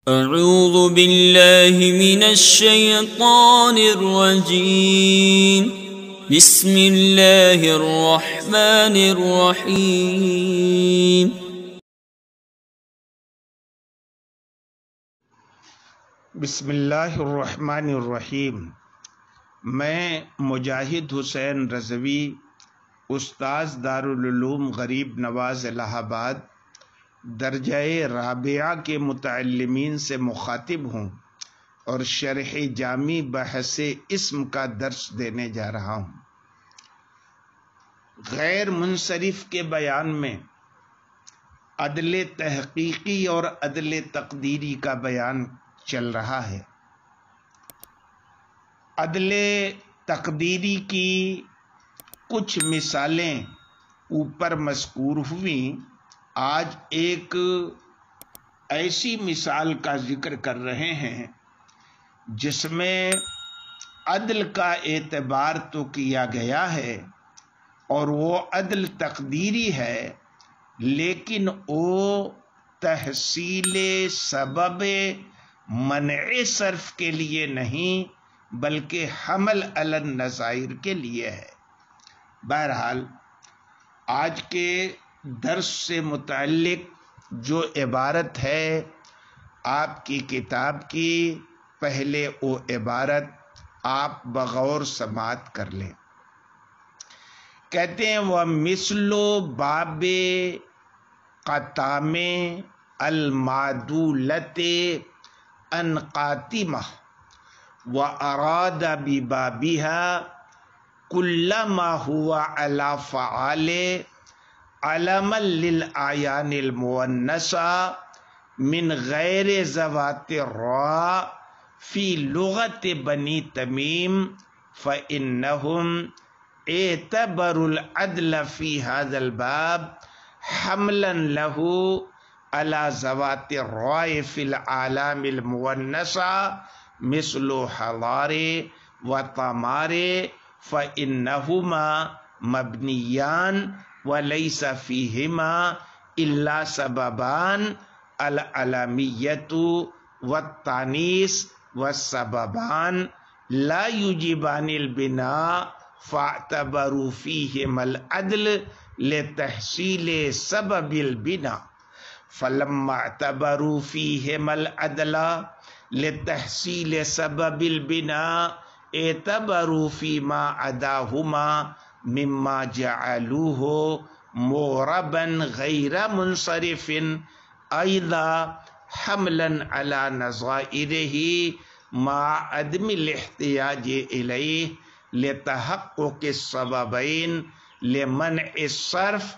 اعوذ باللہ من الشیطان الرجیم بسم اللہ الرحمن الرحیم بسم اللہ الرحمن الرحیم۔ میں مجاہد حسین رضوی، استاذ دارالعلوم غریب نواز الہ آباد، درجہ رابعہ کے متعلمین سے مخاطب ہوں اور شرح جامی بحث اسم کا درس دینے جا رہا ہوں۔ غیر منصرف کے بیان میں عدل تحقیقی اور عدل تقدیری کا بیان چل رہا ہے۔ عدل تقدیری کی کچھ مثالیں اوپر مذکور ہوئیں۔ آج ایک ایسی مثال کا ذکر کر رہے ہیں جس میں عدل کا اعتبار تو کیا گیا ہے اور وہ عدل تقدیری ہے، لیکن وہ تحصیل سبب منع صرف کے لیے نہیں بلکہ حمل علی النظائر کے لیے ہے۔ بہرحال آج کے درس سے متعلق جو عبارت ہے آپ کی کتاب کی، پہلے وہ عبارت آپ بغور سماعت کر لیں۔ کہتے ہیں وَمِثْلُ بَابِ قَطَامِ الْمَعْدُولَةِ عَنْ قَاتِمَةٍ وَأَرَادَ بِبَابِهَا كُلَّ مَا هُوَ عَلَى فَعَالِ علما للأعیان المؤنثة من غیر ذوات الراء فی لغت بنی تمیم فإنهم اعتبروا العدل فی هذا الباب حملا له على ذوات الراء فی العالم المؤنثة مثل حضار وطمار فإنهما مبنیان وَلَيْسَ فِيهِمَا إِلَّا سَبَبَانِ الْعَلَمِيَّةُ وَالتَّانِيثُ وَالسَّبَبَانِ لَا يُوجِبَانِ الْبِنَاءَ فَاعْتَبَرُوا فِيهِمَا الْعَدْلَ لِتَحْصِيلِ سَبَبِ الْبِنَاءِ فَلَمَّا اعْتَبَرُوا فِيهِمَا الْعَدْلَ لِتَحْصِيلِ سَبَبِ الْبِنَاءِ اعْتَبَرُوا فِيمَا عَدَاهُمَا مما جعلوه موربا غیر منصرف ایضا حملا على نظائره مع عدم الاحتیاج الیہ لتحقق السببین لمنع الصرف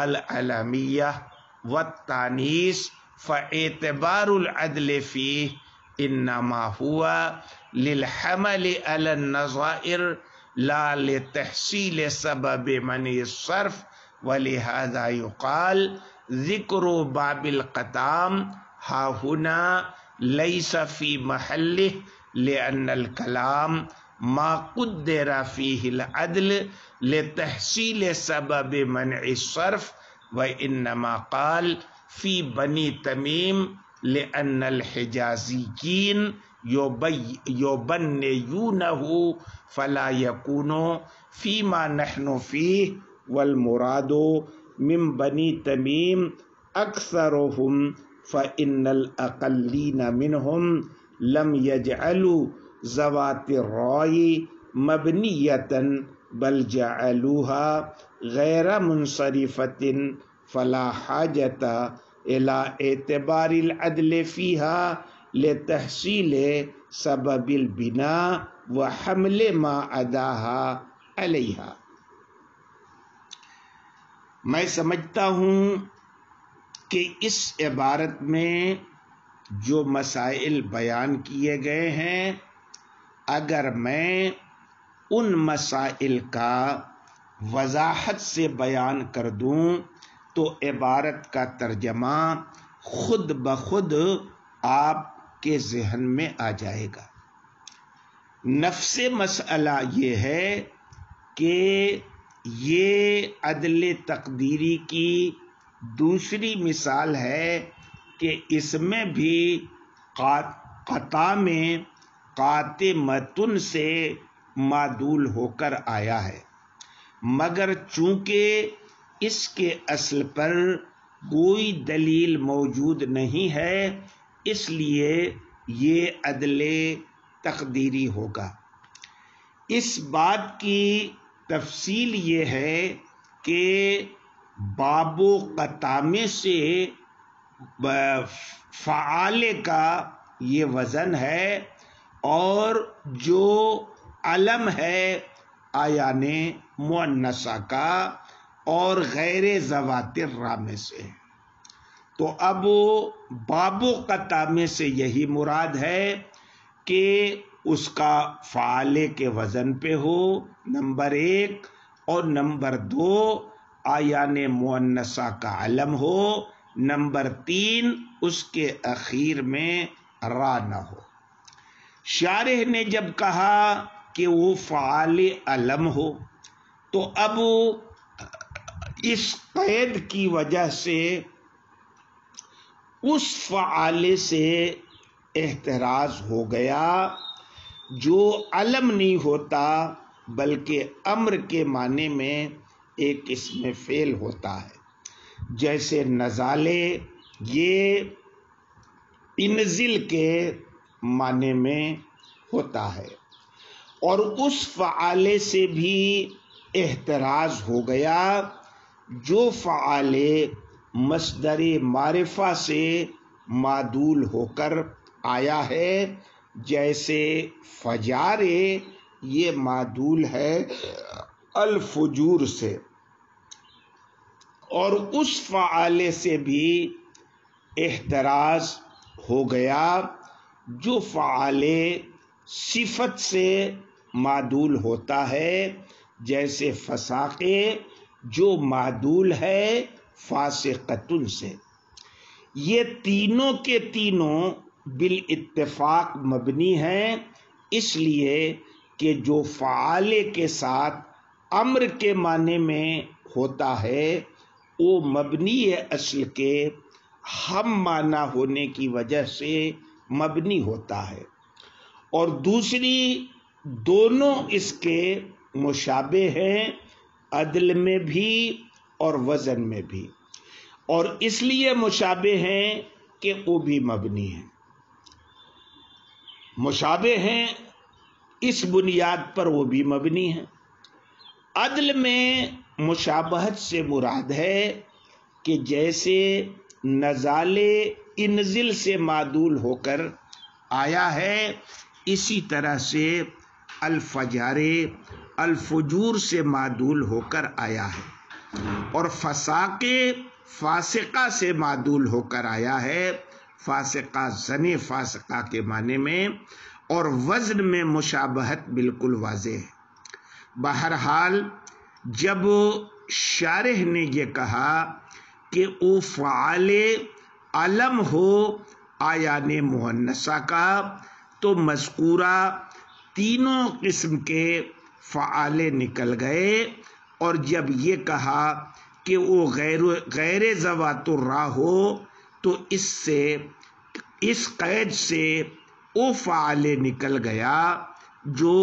العلمیہ والتانیث فاعتبار العدل فیہ انما هو للحمل على النظائر لا لتحصیل سبب منع الصرف ولہذا یقال ذکر باب القطام ہا ہنا لیس فی محلہ لأن الکلام ما قدر فیہ العدل لتحصیل سبب منع الصرف وانما قال فی بنی تمیم لأن الحجازیین یبنیونہ فلا یکون فیما نحن فیہ والمراد من بنی تمیم اکثرهم فإن الاقلین منهم لم يجعلوا ذوات الراء مبنیۃ بل جعلوها غیر منصرفۃ فلا حاجۃ الی اعتبار العدل فیها لتحصیل سبب البناء وحمل ما عداها علیہا۔ میں سمجھتا ہوں کہ اس عبارت میں جو مسائل بیان کیے گئے ہیں، اگر میں ان مسائل کا وضاحت سے بیان کر دوں تو عبارت کا ترجمہ خود بخود آپ کے ذہن میں آ جائے گا۔ نفس مسئلہ یہ ہے کہ یہ عدل تقدیری کی دوسری مثال ہے کہ اس میں بھی قطع میں قاتمتن سے معدول ہو کر آیا ہے، مگر چونکہ اس کے اصل پر کوئی دلیل موجود نہیں ہے اس لیے یہ عدل تقدیری ہوگا۔ اس بات کی تفصیل یہ ہے کہ باب و قطامے سے فعال کا یہ وزن ہے، اور جو علم ہے آیان مؤنثہ کا اور غیر ذوات الرامے سے۔ تو اب باب و قطامے سے یہی مراد ہے کہ اس کا فعال کے وزن پہ ہو، نمبر 1، اور نمبر 2 آیان مؤنثہ کا علم ہو، نمبر 3 اس کے اخیر میں را نہ ہو۔ شارح نے جب کہا کہ وہ فعال علم ہو تو اب اس قید کی وجہ سے اس فعال سے احتراز ہو گیا جو علم نہیں ہوتا بلکہ امر کے معنی میں ایک اسم فعل ہوتا ہے، جیسے نزالے یہ انزل کے معنی میں ہوتا ہے، اور اس فعال سے بھی احتراز ہو گیا جو فعال مصدر معرفہ سے معدول ہو کر آیا ہے، جیسے فجارے یہ معدول ہے الفجور سے، اور اس فعال سے بھی احتراز ہو گیا جو فعال صفت سے معدول ہوتا ہے، جیسے فساقے جو معدول ہے فاسقتن سے۔ یہ تینوں کے تینوں بالاتفاق مبنی ہیں، اس لیے کہ جو فعال کے ساتھ امر کے معنی میں ہوتا ہے وہ مبنی اصل کے ہم معنی ہونے کی وجہ سے مبنی ہوتا ہے، اور دوسری دونوں اس کے مشابہ ہیں، عدل میں بھی اور وزن میں بھی، اور اس لیے مشابہ ہیں کہ وہ بھی مبنی ہیں، مشابہ ہیں اس بنیاد پر وہ بھی مبنی ہیں۔ عدل میں مشابہت سے مراد ہے کہ جیسے نزالے انزل سے معدول ہو کر آیا ہے، اسی طرح سے الفجارے الفجور سے معدول ہو کر آیا ہے، اور فساقے فاسقہ سے معدول ہو کر آیا ہے، فاسقہ زن فاسقہ کے معنی میں، اور وزن میں مشابہت بالکل واضح ہے۔ بہرحال جب شارح نے یہ کہا کہ وہ فعال علم ہو آیان مؤنثہ کا، تو مذکورہ تینوں قسم کے فعال نکل گئے، اور جب یہ کہا کہ وہ غیر ذوات الراء ہو تو اس قید سے وہ فعال نکل گیا جو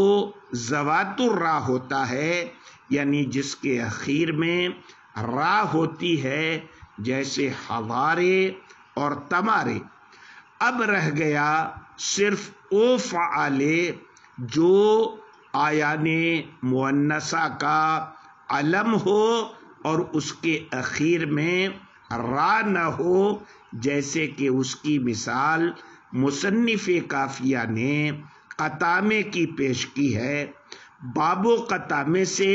ذوات الراء ہوتا ہے، یعنی جس کے اخیر میں را ہوتی ہے، جیسے حوارے اور تمارے۔ اب رہ گیا صرف او فعال جو آیان مؤنثہ کا علم ہو اور اس کے اخیر میں را نہ ہو، جیسے کہ اس کی مثال مصنف کافیہ نے قطامے کی پیش کی ہے۔ باب و قطامے سے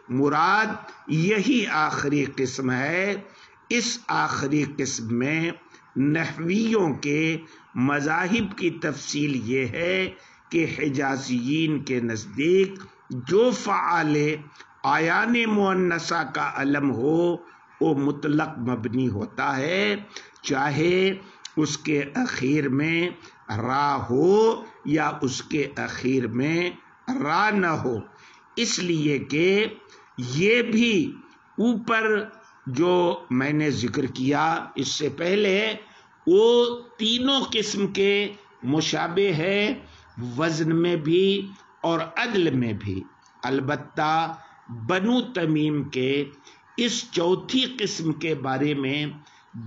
مراد یہی آخری قسم ہے۔ اس آخری قسم میں نحویوں کے مذاہب کی تفصیل یہ ہے کہ حجازیین کے نزدیک جو فعال آیان مؤنثہ کا علم ہو وہ مطلق مبنی ہوتا ہے، چاہے اس کے اخیر میں را ہو یا اس کے اخیر میں را نہ ہو، اس لیے کہ یہ بھی اوپر جو میں نے ذکر کیا اس سے پہلے، وہ تینوں قسم کے مشابہ ہے، وزن میں بھی اور عدل میں بھی۔ البتہ بنو تمیم کے اس چوتھی قسم کے بارے میں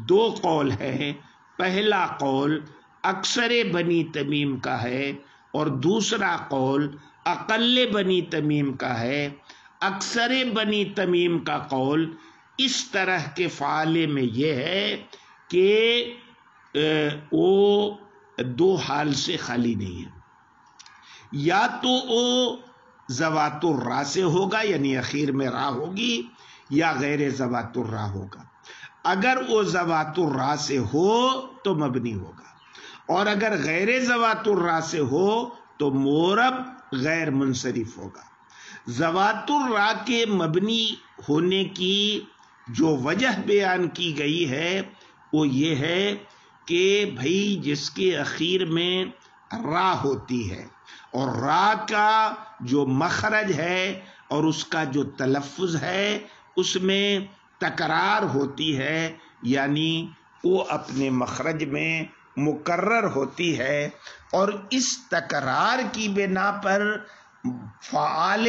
دو قول ہیں۔ پہلا قول اکثر بنی تمیم کا ہے اور دوسرا قول اقل بنی تمیم کا ہے۔ اکثر بنی تمیم کا قول اس طرح کے فعالے میں یہ ہے کہ وہ دو حال سے خالی نہیں ہے، یا تو وہ ذوات الراء سے ہوگا یعنی اخیر میں راء ہوگی، یا غیر ذوات الراء ہوگا۔ اگر وہ ذوات الراء سے ہو تو مبنی ہوگا، اور اگر غیر ذوات الراء سے ہو تو مورب غیر منصرف ہوگا۔ ذوات الراء کے مبنی ہونے کی جو وجہ بیان کی گئی ہے وہ یہ ہے کہ بھئی جس کے اخیر میں راء ہوتی ہے اور راء کا جو مخرج ہے اور اس کا جو تلفظ ہے اس میں تکرار ہوتی ہے، یعنی وہ اپنے مخرج میں مکرر ہوتی ہے، اور اس تکرار کی بنا پر فعال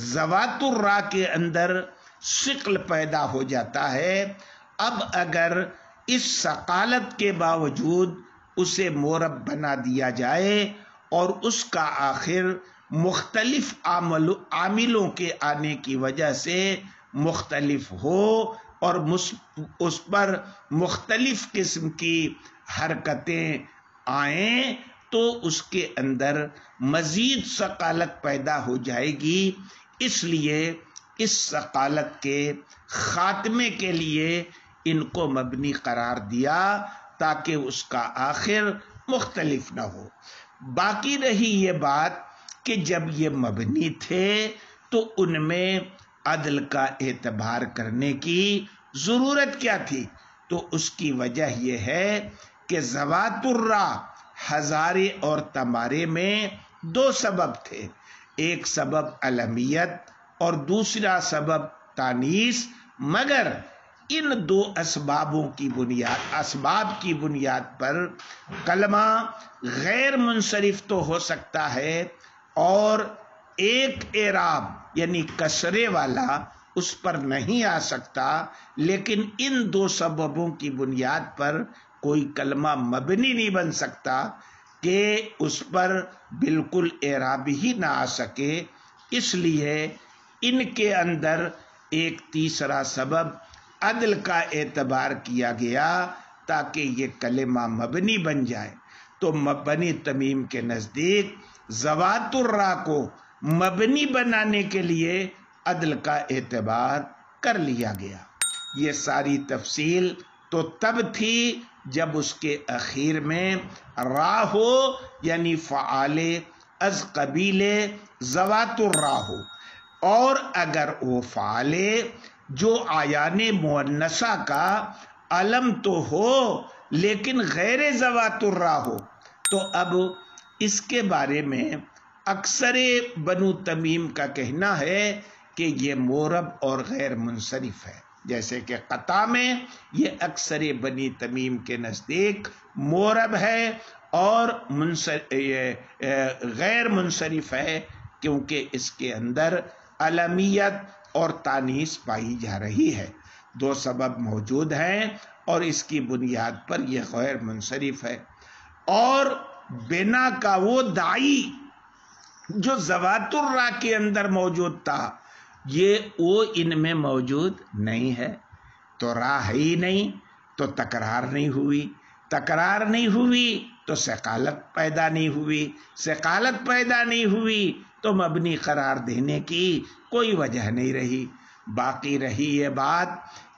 ذوات الراء کے اندر ثقل پیدا ہو جاتا ہے۔ اب اگر اس ثقالت کے باوجود اسے مورب بنا دیا جائے اور اس کا آخر مختلف عاملوں کے آنے کی وجہ سے مختلف ہو اور اس پر مختلف قسم کی حرکتیں آئیں تو اس کے اندر مزید ثقالت پیدا ہو جائے گی۔ اس لیے اس ثقالت کے خاتمے کے لیے ان کو مبنی قرار دیا تاکہ اس کا آخر مختلف نہ ہو۔ باقی رہی یہ بات کہ جب یہ مبنی تھے تو ان میں عدل کا اعتبار کرنے کی ضرورت کیا تھی؟ تو اس کی وجہ یہ ہے کہ ذوات الراء ہزارے اور تمارے میں دو سبب تھے، ایک سبب علمیت اور دوسرا سبب تانیث، مگر ان دو اسباب کی بنیاد پر کلمہ غیر منصرف تو ہو سکتا ہے اور ایک اعراب یعنی کسرے والا اس پر نہیں آ سکتا، لیکن ان دو سببوں کی بنیاد پر کوئی کلمہ مبنی نہیں بن سکتا کہ اس پر بالکل اعراب ہی نہ آ سکے۔ اس لیے ان کے اندر ایک تیسرا سبب عدل کا اعتبار کیا گیا تاکہ یہ کلمہ مبنی بن جائے۔ تو بنی تمیم کے نزدیک ذوات الراء کو مبنی بنانے کے لیے عدل کا اعتبار کر لیا گیا۔ یہ ساری تفصیل تو تب تھی جب اس کے اخیر میں راء ہو، یعنی فعال از قبیل ذوات الراء ہو، اور اگر وہ فعال جو آیان مؤنثہ کا علم تو ہو لیکن غیر ذوات الراء ہو، تو اب اس کے بارے میں اکثر بنو تمیم کا کہنا ہے کہ یہ مورب اور غیر منصرف ہے، جیسے کہ قطع میں یہ اکثر بنی تمیم کے نزدیک مورب ہے اور غیر منصرف ہے کیونکہ اس کے اندر علمیت اور تانیث پائی جا رہی ہے۔ دو سبب موجود ہیں اور اس کی بنیاد پر یہ غیر منصرف ہے، اور بنا کا وہ داعی جو ذوات الراء کے اندر موجود تھا وہ ان میں موجود نہیں ہے، تو راء ہے ہی نہیں تو تکرار نہیں ہوئی، تکرار نہیں ہوئی تو ثقالت پیدا نہیں ہوئی، ثقالت پیدا نہیں ہوئی تو مبنی قرار دینے کی کوئی وجہ نہیں رہی۔ باقی رہی یہ بات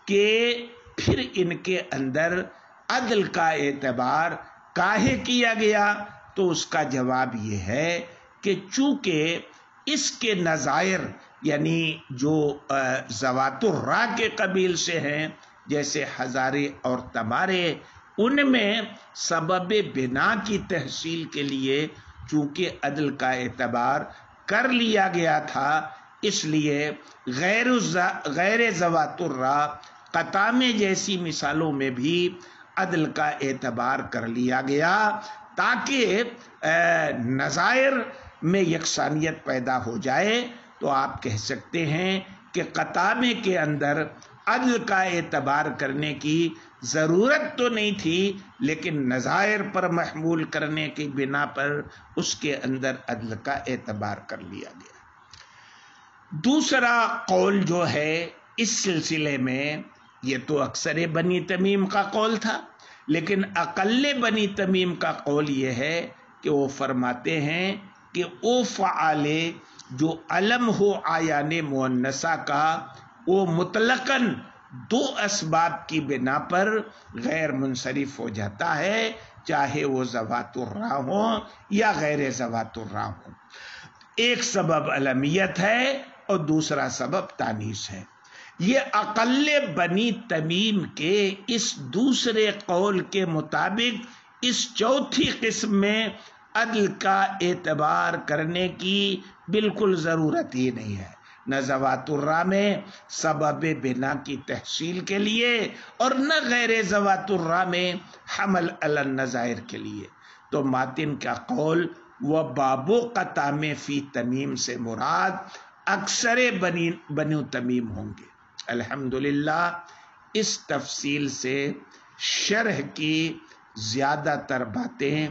کہ پھر ان کے اندر عدل کا اعتبار کاہے کیا گیا، تو اس کا جواب یہ ہے کہ چونکہ اس کے نظائر یعنی جو ذوات الراء کے قبیل سے ہیں جیسے ہزارے اور تمارے، ان میں سبب بنا کی تحصیل کے لیے چونکہ عدل کا اعتبار کر لیا گیا تھا، اس لیے غیر ذوات الراء قطع میں جیسی مثالوں میں بھی عدل کا اعتبار کر لیا گیا تاکہ نظائر میں یکسانیت پیدا ہو جائے۔ تو آپ کہہ سکتے ہیں کہ قطامے کے اندر عدل کا اعتبار کرنے کی ضرورت تو نہیں تھی، لیکن نظائر پر محمول کرنے کی بنا پر اس کے اندر عدل کا اعتبار کر لیا گیا۔ دوسرا قول جو ہے اس سلسلے میں، یہ تو اکثر بنی تمیم کا قول تھا، لیکن اقل بنی تمیم کا قول یہ ہے کہ وہ فرماتے ہیں کہ او فعال جو علم ہو آیان مؤنثہ کا، وہ مطلقاً دو اسباب کی بنا پر غیر منصرف ہو جاتا ہے، چاہے وہ ذوات الراء ہوں یا غیر ذوات الراء ہوں۔ ایک سبب علمیت ہے اور دوسرا سبب تانیث ہے۔ یہ اقل بنی تمیم کے اس دوسرے قول کے مطابق اس چوتھی قسم میں عدل کا اعتبار کرنے کی بالکل ضرورت ہی نہیں ہے، نہ ذوات الراء میں سبب بنا کی تحصیل کے لیے اور نہ غیر ذوات الراء میں حمل علی النظائر کے لیے۔ تو ماتن کا قول و بابو قطام فی تمیم سے مراد اکثر بنو تمیم ہوں گے۔ الحمدللہ اس تفصیل سے شرح کی زیادہ تر باتیں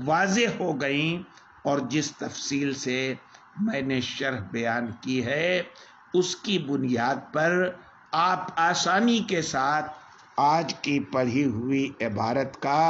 واضح ہو گئیں، اور جس تفصیل سے میں نے شرح بیان کی ہے اس کی بنیاد پر آپ آسانی کے ساتھ آج کی پڑھی ہوئی عبارت کا